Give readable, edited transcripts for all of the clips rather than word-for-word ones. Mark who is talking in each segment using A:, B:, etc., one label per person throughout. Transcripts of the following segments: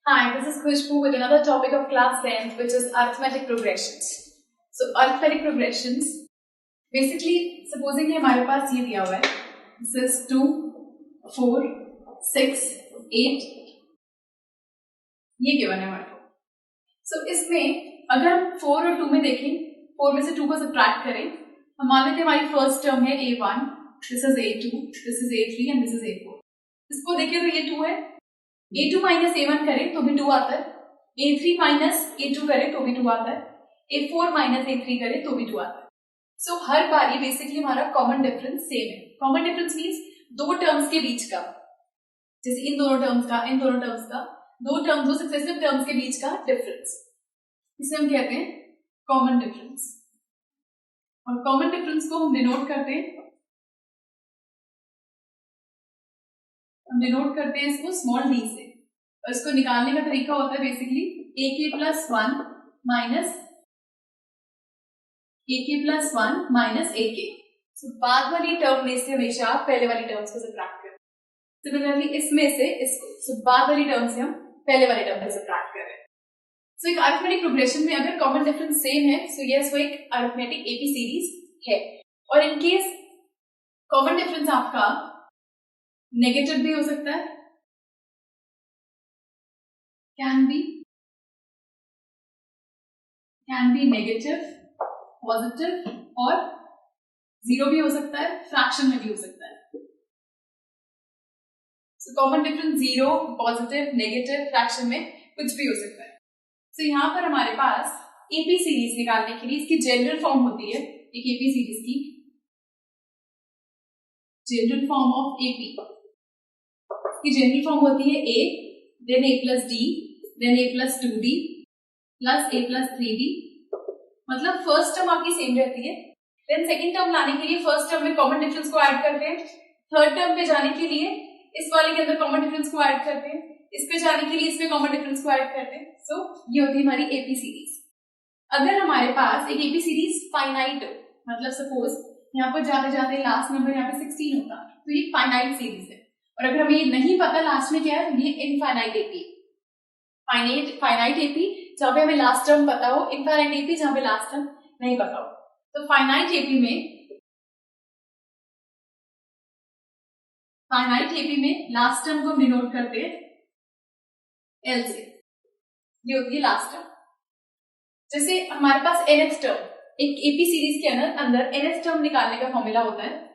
A: Hi, this is Khushbu with another topic of class 10th, which is arithmetic progressions. So arithmetic progressions, basically supposing कि हमारे पास ये दिया हुआ है, this is 2, 4, 6, 8, ये given है हमारे को. So इसमें अगर हम 4 और 2 में देखें, 4 में से 2 को subtract करें, हम मान लेते हैं हमारी first term है A1, this is A2, this is A3 and this is A4. इसको देखें तो ये 2 है. A2 माइनस A1 करें तो भी 2 आता है, A3 माइनस A2 करें तो भी 2 आता है, A4 माइनस A3 करें तो भी 2 आता है. सो हर बार ये बेसिकली हमारा कॉमन डिफरेंस सेम है. कॉमन डिफरेंस मींस दो टर्म्स के बीच का, जैसे इन दोनों टर्म्स का दो सक्सेसिव टर्म्स के बीच का डिफरेंस, इसे हम कहते हैं कॉमन डिफरेंस. और कॉमन डिफरेंस को हम डिनोट करते हैं इसको स्मॉल डी से. और इसको निकालने का तरीका होता है basically AK plus 1 minus AK. सो बाद वाली टर्म में से हमेशा आप पहले वाली टर्म्स को सब्ट्रैक्ट करें. सिमिलरली इसमें से इसको बाद वाली टर्म से हम पहले वाली टर्म को सब्ट्रैक्ट करें. सो एक अरिथमेटिक प्रोग्रेशन में अगर कॉमन डिफरेंस सेम है सो यस वो एक अरिथमेटिक AP सीरीज है. और इन केस कॉमन डिफरेंस आपका नेगेटिव भी हो सकता है, कैन बी नेगेटिव, पॉजिटिव और जीरो भी हो सकता है, फ्रैक्शन में भी हो सकता है. So common difference zero, positive, negative, fraction में कुछ भी हो सकता है. सो यहाँ पर हमारे पास AP सीरीज निकालने के लिए इसकी जनरल फॉर्म होती है, एक AP सीरीज की जनरल फॉर्म ऑफ AP की जनरल फॉर्म होती है A, then A plus D, then A plus 2D plus A plus 3D. मतलब फर्स्ट टर्म आपकी सेम रहती है, देन सेकंड टर्म लाने के लिए फर्स्ट टर्म में कॉमन डिफरेंस को ऐड करते हैं, थर्ड टर्म पे जाने के लिए इस वाले के अंदर कॉमन डिफरेंस को ऐड करते हैं, इस पे जाने के लिए इसमें कॉमन डिफरेंस को ऐड करते हैं. सो ये होती है हमारी AP सीरीज. अगर हमारे पास एक AP सीरीज फाइनाइट हो, मतलब सपोज यहाँ पर जाते जाते लास्ट नंबर यहाँ पे 16 होता, तो ये फाइनाइट सीरीज है. और अगर हमें ये नहीं पता लास्ट में क्या है, ये इनफाइनाइट AP. फाइनाइट AP जहां पे हमें लास्ट टर्म पता हो, इनफाइनाइट AP जहां पे लास्ट टर्म नहीं पता हो. तो फाइनाइट AP में लास्ट टर्म को हम डिनोट करते हैं L से. ये होती है लास्ट टर्म. जैसे हमारे पास nth टर्म, एक AP सीरीज के अंदर nth टर्म निकालने का फॉर्मूला होता है.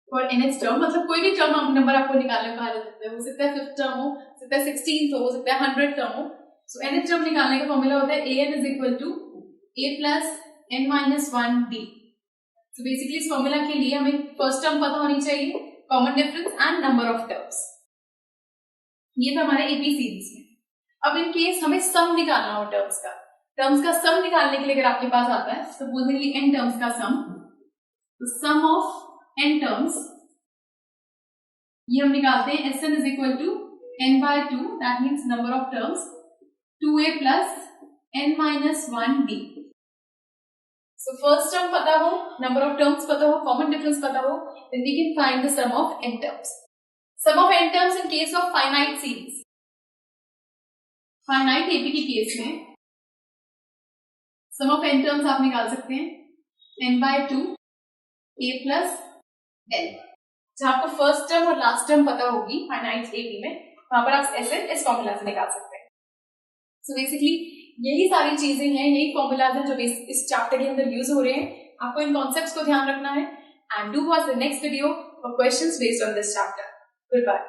A: और nth टर्म मतलब कोई भी टर्म नंबर आपको निकालने को कहा जा सकता है, हो सकता है 5th टर्म हो सकता है 16th हो सकता है 100th टर्म हो. सो nth टर्म निकालने का फॉर्मूला होता है AN is equal to A plus N minus 1D. So basically इस फॉर्मूला के लिए हमें फर्स्ट टर्म पता होनी चाहिए, common difference and number of terms. ये था हमारे AP सीरीज में. अब इन केस हमें सम निकालना हो टर्म्स का सम निकालने के लिए अगर आपके पास आता है सपोजिंगली n टर्म्स का सम, तो सम ऑफ n टर्म्स ये हम निकालते हैं Sn is equal to n by 2, that means number of terms 2a plus n minus 1d. So first term पता हो, नंबर ऑफ टर्म्स पता हो, कॉमन डिफरेंस पता हो, then we can find the sum of n terms. Sum of n terms in case of finite series, finite AP के case में sum of n terms आप निकाल सकते हैं n by 2 a plus n. जहां आपको फर्स्ट टर्म और last term पता होगी फाइनाइट AP में, वहां पर आप Sn इस फॉर्मूला से निकाल सकते हैं. सो बेसिकली यही सारी चीजें हैं, यही फॉर्मूलाज हैं जो इस चैप्टर के अंदर यूज हो रहे हैं. आपको इन कॉन्सेप्ट्स को ध्यान रखना है. And do watch the next video for questions based on this chapter. Good bye.